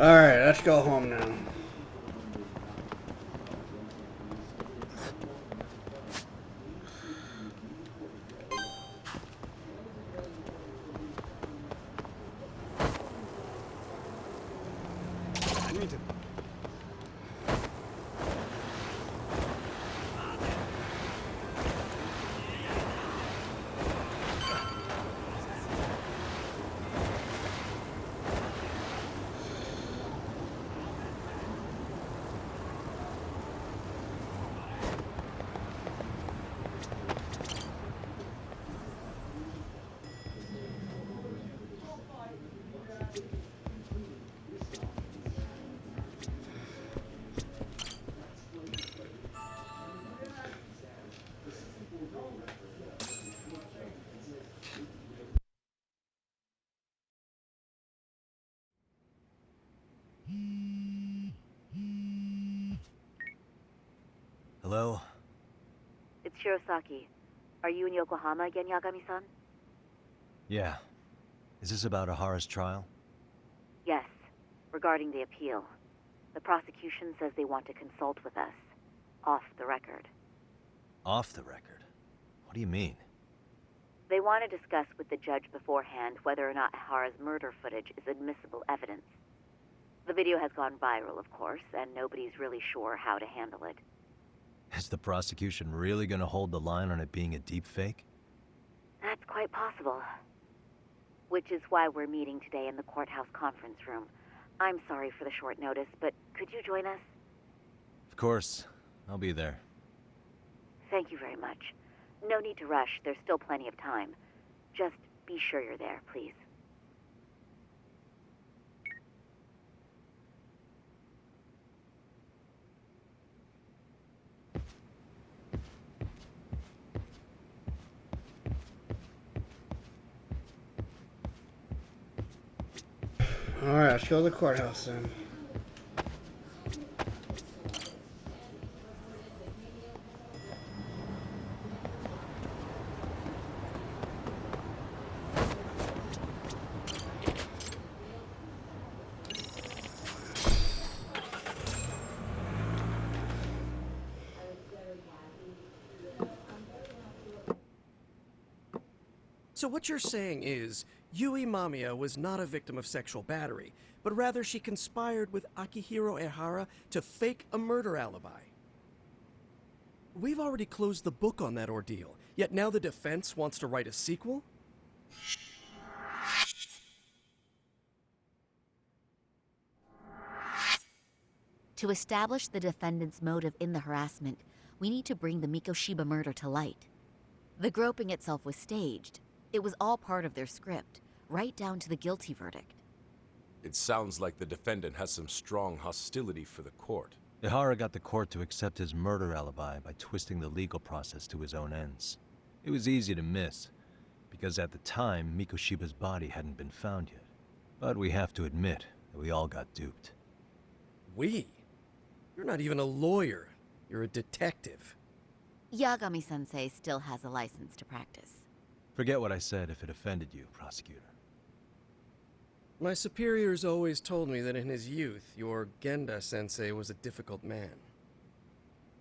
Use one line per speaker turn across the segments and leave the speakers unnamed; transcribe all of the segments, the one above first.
Alright, let's go home now.
I need to...
Hello?
It's Shirosaki. Are you in Yokohama again, Yagami-san?
Yeah. Is this about Ahara's trial?
Yes, regarding the appeal. The prosecution says they want to consult with us. Off the record.
Off the record? What do you mean?
They want to discuss with the judge beforehand whether or not Hara's murder footage is admissible evidence. The video has gone viral, of course, and nobody's really sure how to handle it.
Is the prosecution really gonna hold the line on it being a deepfake?
That's quite possible. Which is why we're meeting today in the courthouse conference room. I'm sorry for the short notice, but could you join us?
Of course. I'll be there.
Thank you very much. No need to rush, there's still plenty of time. Just be sure you're there, please.
Alright, let's go to the courthouse then.
So what you're saying is, Yui Mamiya was not a victim of sexual battery, but rather she conspired with Akihiro Ehara to fake a murder alibi. We've already closed the book on that ordeal, yet now the defense wants to write a sequel?
To establish the defendant's motive in the harassment, we need to bring the Mikoshiba murder to light. The groping itself was staged. It was all part of their script, right down to the guilty verdict.
It sounds like the defendant has some strong hostility for the court.
Ehara got the court to accept his murder alibi by twisting the legal process to his own ends. It was easy to miss, because at the time, Mikoshiba's body hadn't been found yet. But we have to admit that we all got duped.
We? You're not even a lawyer. You're a detective.
Yagami-sensei still has a license to practice.
Forget what I said if it offended you, prosecutor.
My superiors always told me that in his youth, your Genda-sensei was a difficult man.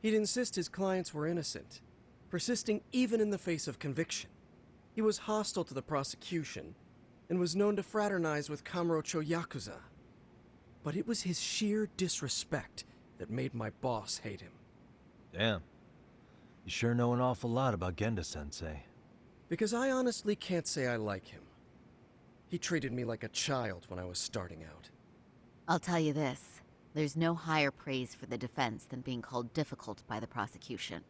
He'd insist his clients were innocent, persisting even in the face of conviction. He was hostile to the prosecution, and was known to fraternize with Kamurocho Yakuza. But it was his sheer disrespect that made my boss hate him.
Damn. You sure know an awful lot about Genda-sensei.
Because I honestly can't say I like him. He treated me like a child when I was starting out.
I'll tell you this, there's no higher praise for the defense than being called difficult by the prosecution.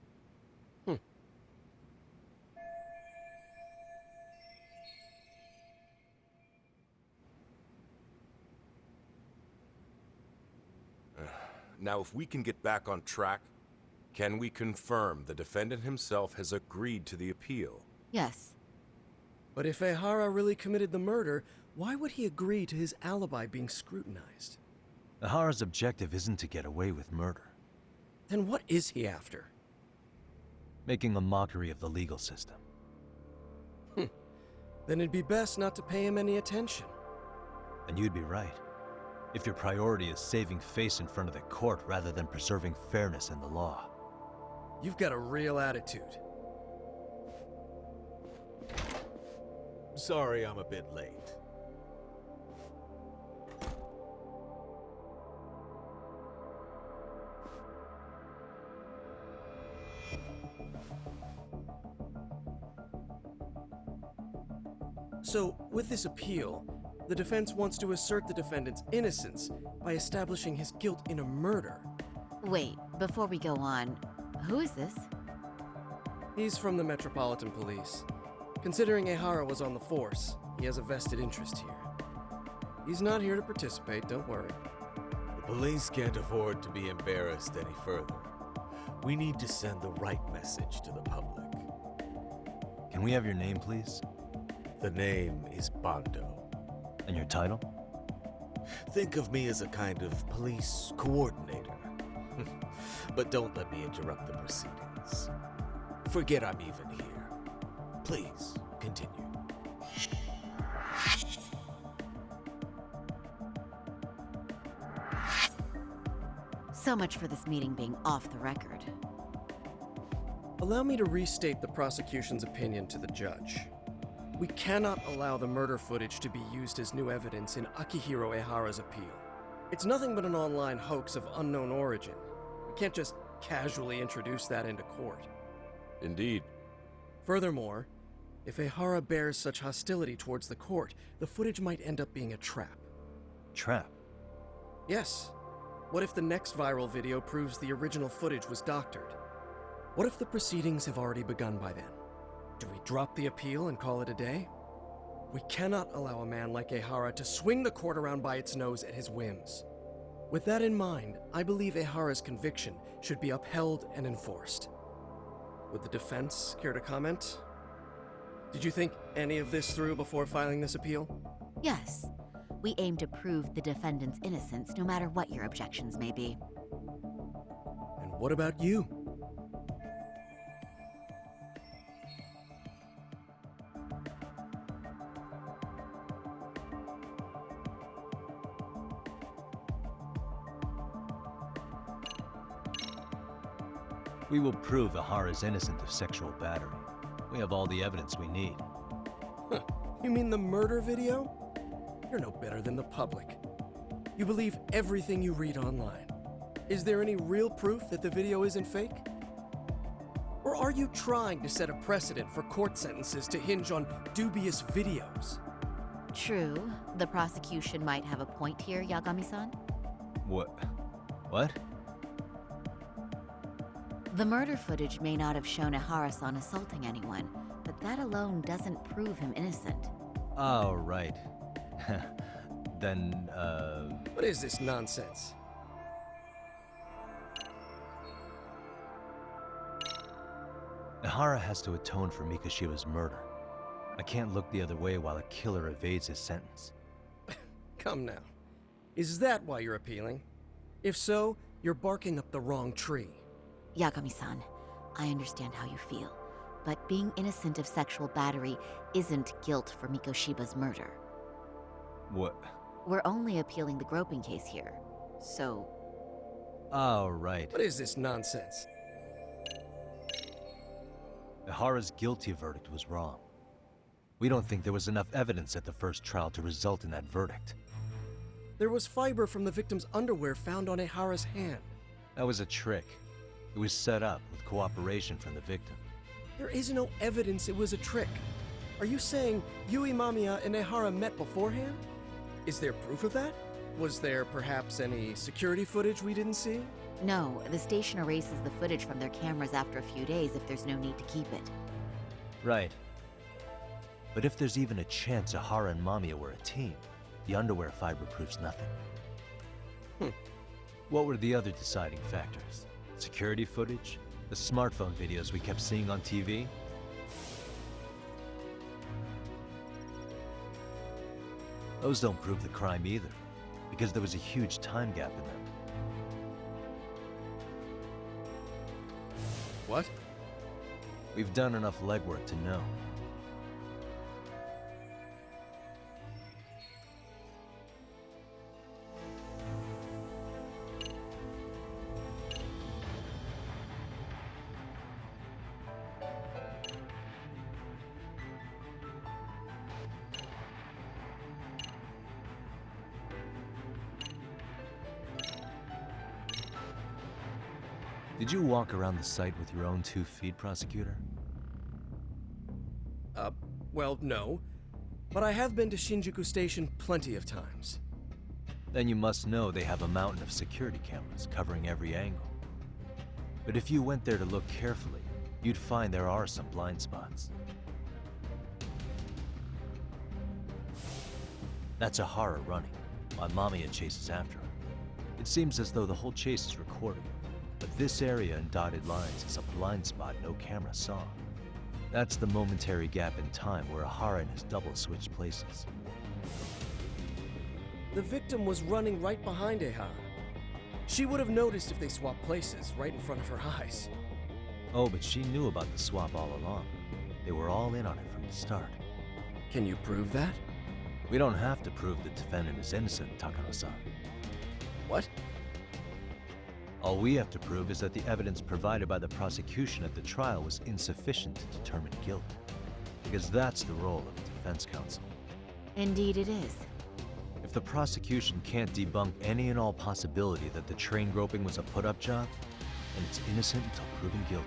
Now, if we can get back on track, can we confirm the defendant himself has agreed to the appeal?
Yes.
But if Ehara really committed the murder, why would he agree to his alibi being scrutinized?
Ahara's objective isn't to get away with murder.
Then what is he after?
Making a mockery of the legal system.
Then it'd be best not to pay him any attention.
And you'd be right. If your priority is saving face in front of the court rather than preserving fairness in the law.
You've got a real attitude.
Sorry I'm a bit late.
So, with this appeal, the defense wants to assert the defendant's innocence by establishing his guilt in a murder.
Wait, before we go on, who is this?
He's from the Metropolitan Police. Considering Ehara was on the force, he has a vested interest here. He's not here to participate, don't worry.
The police can't afford to be embarrassed any further. We need to send the right message to the public.
Can we have your name, please?
The name is Bando.
And your title?
Think of me as a kind of police coordinator. But don't let me interrupt the proceedings. Forget I'm even here. Please, continue.
So much for this meeting being off the record.
Allow me to restate the prosecution's opinion to the judge. We cannot allow the murder footage to be used as new evidence in Akihiro Ehara's appeal. It's nothing but an online hoax of unknown origin. We can't just casually introduce that into court.
Indeed.
Furthermore, if Ehara bears such hostility towards the court, the footage might end up being a trap.
Trap.
Yes. What if the next viral video proves the original footage was doctored? What if the proceedings have already begun by then? Do we drop the appeal and call it a day? We cannot allow a man like Ehara to swing the court around by its nose at his whims. With that in mind, I believe Ehara's conviction should be upheld and enforced. Would the defense care to comment? Did you think any of this through before filing this appeal?
Yes, we aim to prove the defendant's innocence no matter what your objections may be.
And what about you?
We will prove Ehara is innocent of sexual battery. We have all the evidence we need.
Huh. You mean the murder video? You're no better than the public. You believe everything you read online. Is there any real proof that the video isn't fake? Or are you trying to set a precedent for court sentences to hinge on dubious videos?
True, the prosecution might have a point here, Yagami-san.
What? What?
The murder footage may not have shown Ehara-san assaulting anyone, but that alone doesn't prove him innocent.
Oh, right. Then,
What is this nonsense?
Ehara has to atone for Mikoshiba's murder. I can't look the other way while a killer evades his sentence.
Come now. Is that why you're appealing? If so, you're barking up the wrong tree.
Yagami-san, I understand how you feel, but being innocent of sexual battery isn't guilt for Mikoshiba's murder.
What?
We're only appealing the groping case here, so...
Oh, right.
What is this nonsense?
Ehara's guilty verdict was wrong. We don't think there was enough evidence at the first trial to result in that verdict.
There was fiber from the victim's underwear found on Ehara's hand.
That was a trick. It was set up with cooperation from the victim.
There is no evidence it was a trick. Are you saying Yui Mamiya and Ehara met beforehand? Is there proof of that? Was there perhaps any security footage we didn't see?
No, the station erases the footage from their cameras after a few days if there's no need to keep it.
Right. But if there's even a chance Ehara and Mamiya were a team, the underwear fiber proves nothing. What were the other deciding factors? Security footage? The smartphone videos we kept seeing on TV? Those don't prove the crime either, because there was a huge time gap in them.
What?
We've done enough legwork to know. Did you walk around the site with your own 2 feet, Prosecutor?
Well, no. But I have been to Shinjuku Station plenty of times.
Then you must know they have a mountain of security cameras covering every angle. But if you went there to look carefully, you'd find there are some blind spots. That's Ahara running, while Mamiya chases after her. It seems as though the whole chase is recorded, but this area in dotted lines is a blind spot no camera saw. That's the momentary gap in time where Ahara and his double switched places.
The victim was running right behind Ehara. She would have noticed if they swapped places right in front of her eyes.
Oh, but she knew about the swap all along. They were all in on it from the start.
Can you prove that?
We don't have to prove the defendant is innocent, Takano-san.
What?
All we have to prove is that the evidence provided by the prosecution at the trial was insufficient to determine guilt. Because that's the role of the defense counsel.
Indeed it is.
If the prosecution can't debunk any and all possibility that the train groping was a put-up job, then it's innocent until proven guilty.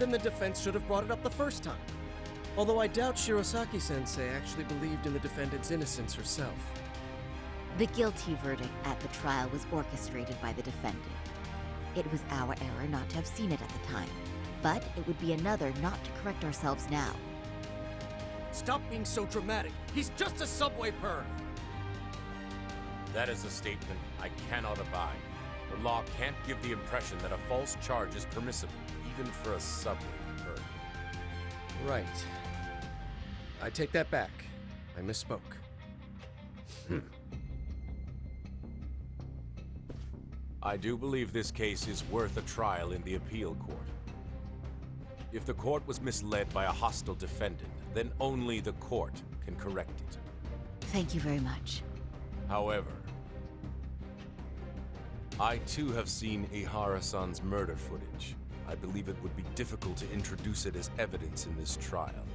Then the defense should have brought it up the first time. Although I doubt Shirosaki-sensei actually believed in the defendant's innocence herself.
The guilty verdict at the trial was orchestrated by the defendant. It was our error not to have seen it at the time, but it would be another not to correct ourselves now.
Stop being so dramatic. He's just a subway perv.
That is a statement I cannot abide. The law can't give the impression that a false charge is permissible, even for a subway perv.
Right. I take that back. I misspoke.
I do believe this case is worth a trial in the appeal court. If the court was misled by a hostile defendant, then only the court can correct it.
Thank you very much.
However, I too have seen Ihara-san's murder footage. I believe it would be difficult to introduce it as evidence in this trial.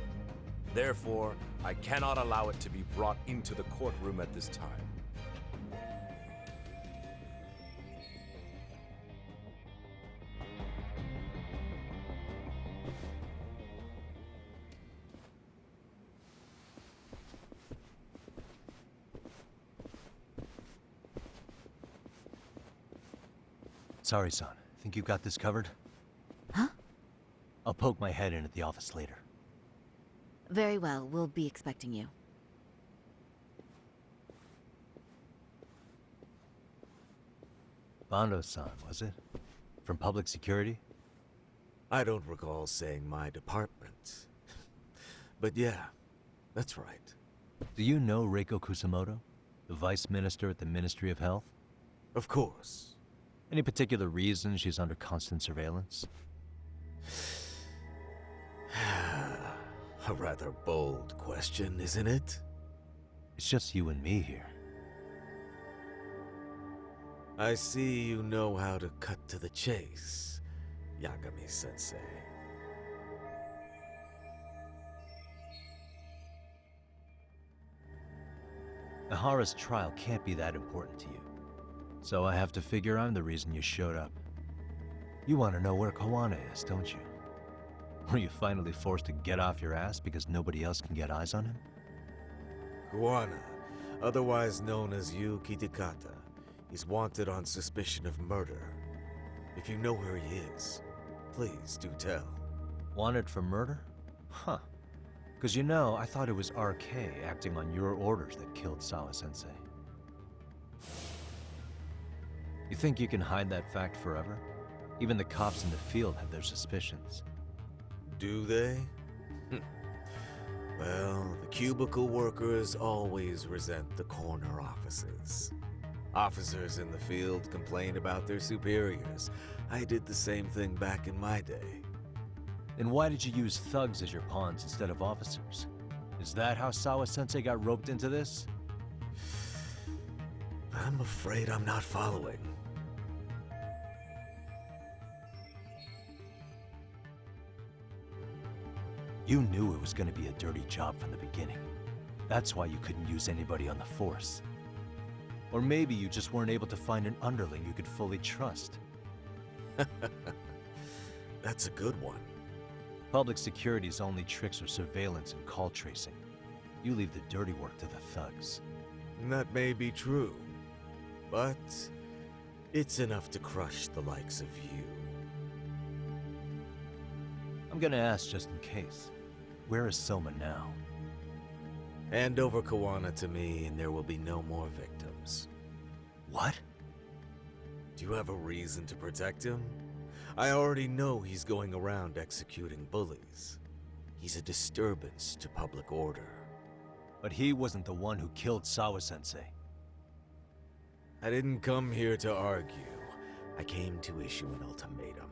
Therefore, I cannot allow it to be brought into the courtroom at this time.
Sorry, son. Think you've got this covered?
Huh?
I'll poke my head in at the office later.
Very well, we'll be expecting you.
Bando-san, was it? From public security?
I don't recall saying my department. But yeah, that's right.
Do you know Reiko Kusamoto? The vice minister at the Ministry of Health?
Of course.
Any particular reason she's under constant surveillance?
A rather bold question, isn't it?
It's just you and me here.
I see you know how to cut to the chase, Yagami-sensei.
Ahara's trial can't be that important to you. So I have to figure I'm the reason you showed up. You want to know where Kawana is, don't you? Were you finally forced to get off your ass because nobody else can get eyes on him?
Kuwana, otherwise known as Yu Kitakata, is wanted on suspicion of murder. If you know where he is, please do tell.
Wanted for murder? Huh. Because you know, I thought it was RK acting on your orders that killed Sawa-sensei. You think you can hide that fact forever? Even the cops in the field have their suspicions.
Do they? Well, the cubicle workers always resent the corner offices. Officers in the field complain about their superiors. I did the same thing back in my day.
Then why did you use thugs as your pawns instead of officers? Is that how Sawa-sensei got roped into this?
I'm afraid I'm not following.
You knew it was going to be a dirty job from the beginning. That's why you couldn't use anybody on the force. Or maybe you just weren't able to find an underling you could fully trust.
That's a good one.
Public security's only tricks are surveillance and call tracing. You leave the dirty work to the thugs.
That may be true, but it's enough to crush the likes of you.
I'm gonna ask just in case. Where is Soma now?
Hand over Kawana to me and there will be no more victims.
What?
Do you have a reason to protect him? I already know he's going around executing bullies. He's a disturbance to public order.
But he wasn't the one who killed Sawa-sensei.
I didn't come here to argue. I came to issue an ultimatum.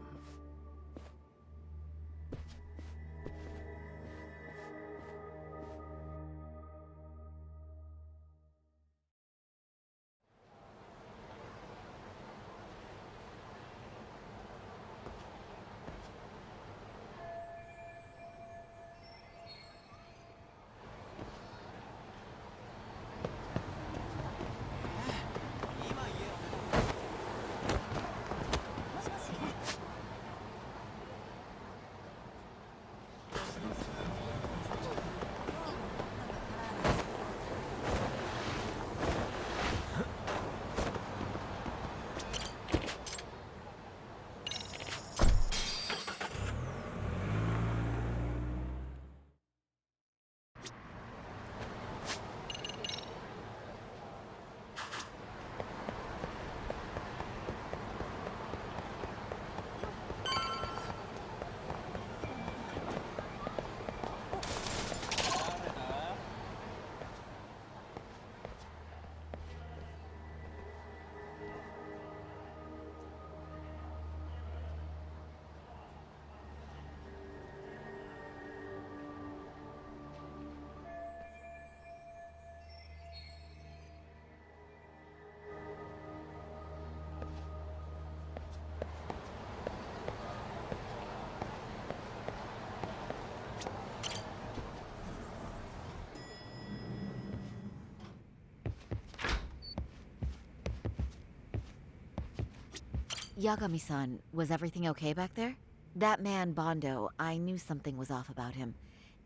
Yagami-san, was everything okay back there? That man, Bondo, I knew something was off about him.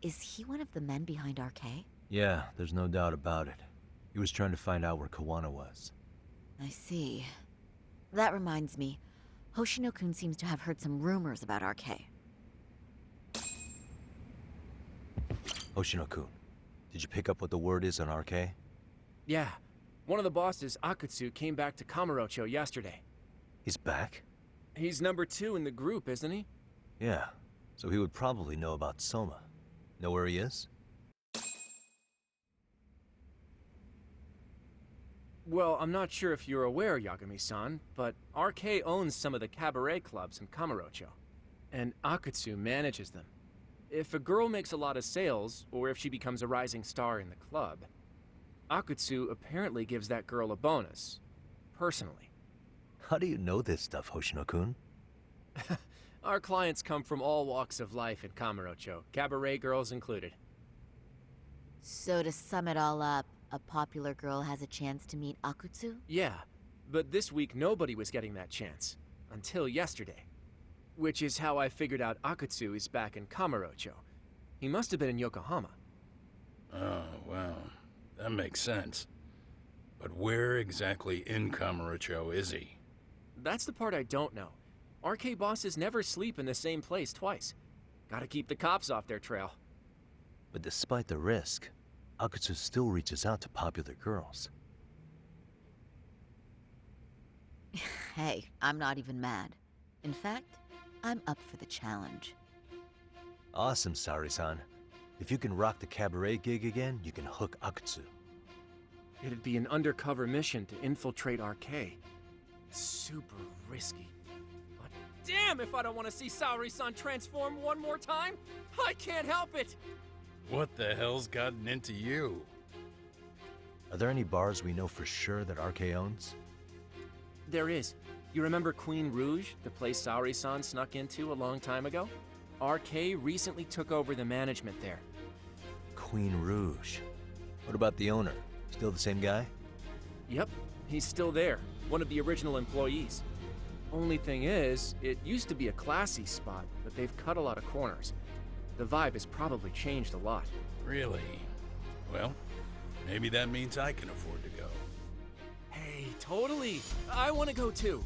Is he one of the men behind RK?
Yeah, there's no doubt about it. He was trying to find out where Kawana was.
I see. That reminds me, Hoshino-kun seems to have heard some rumors about RK.
Hoshino-kun, did you pick up what the word is on RK?
Yeah. One of the bosses, Akutsu, came back to Kamurocho yesterday.
He's back?
He's number 2 in the group, isn't he?
Yeah, so he would probably know about Soma. Know where he is?
Well, I'm not sure if you're aware, Yagami-san, but RK owns some of the cabaret clubs in Kamurocho, and Akutsu manages them. If a girl makes a lot of sales, or if she becomes a rising star in the club, Akutsu apparently gives that girl a bonus, personally.
How do you know this stuff, Hoshino-kun?
Our clients come from all walks of life in Kamurocho, cabaret girls included.
So to sum it all up, a popular girl has a chance to meet Akutsu?
Yeah, but this week nobody was getting that chance. Until yesterday. Which is how I figured out Akutsu is back in Kamurocho. He must have been in Yokohama.
Oh, well, that makes sense. But where exactly in Kamurocho is he?
That's the part I don't know. RK bosses never sleep in the same place twice. Gotta keep the cops off their trail.
But despite the risk, Akutsu still reaches out to popular girls.
Hey, I'm not even mad. In fact, I'm up for the challenge.
Awesome, Sari-san. If you can rock the cabaret gig again, you can hook Akutsu.
It'd be an undercover mission to infiltrate RK. Super risky. But damn if I don't want to see Saori-san transform one more time! I can't help it!
What the hell's gotten into you?
Are there any bars we know for sure that RK owns?
There is. You remember Queen Rouge, the place Saori-san snuck into a long time ago? RK recently took over the management there.
Queen Rouge. What about the owner? Still the same guy?
Yep, he's still there. One of the original employees.
Only thing is, it used to be a classy spot, but they've cut a lot of corners. The vibe has probably changed a lot.
Really? Well, maybe that means I can afford to go.
Hey, totally! I want to go too!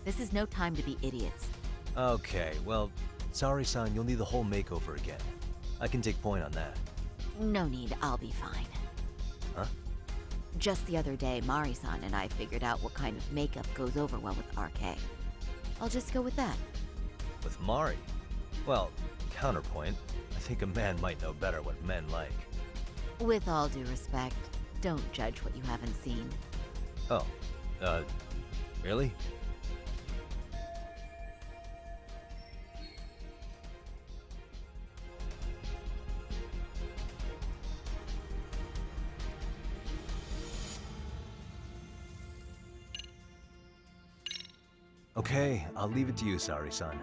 This is no time to be idiots.
Okay, well, sorry, son, you'll need the whole makeover again. I can take point on that.
No need, I'll be fine.
Huh?
Just the other day, Mari-san and I figured out what kind of makeup goes over well with RK. I'll just go with that.
With Mari? Well, counterpoint, I think a man might know better what men like.
With all due respect, don't judge what you haven't seen.
Oh, really? Okay, I'll leave it to you, Sari-san.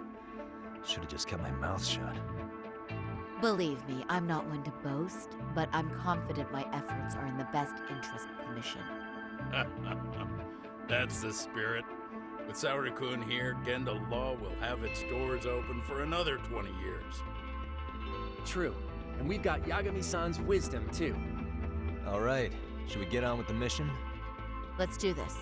Should've just kept my mouth shut.
Believe me, I'm not one to boast, but I'm confident my efforts are in the best interest of the mission.
That's the spirit. With Saori-kun here, Genda Law will have its doors open for another 20 years.
True. And we've got Yagami-san's wisdom, too.
Alright, should we get on with the mission?
Let's do this.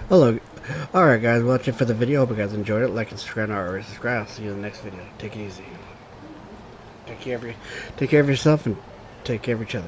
Hello. Alright guys, watching for the video. Hope you guys enjoyed it. Like and subscribe or subscribe. See you in the next video. Take it easy. Take care of yourself and take care of each other.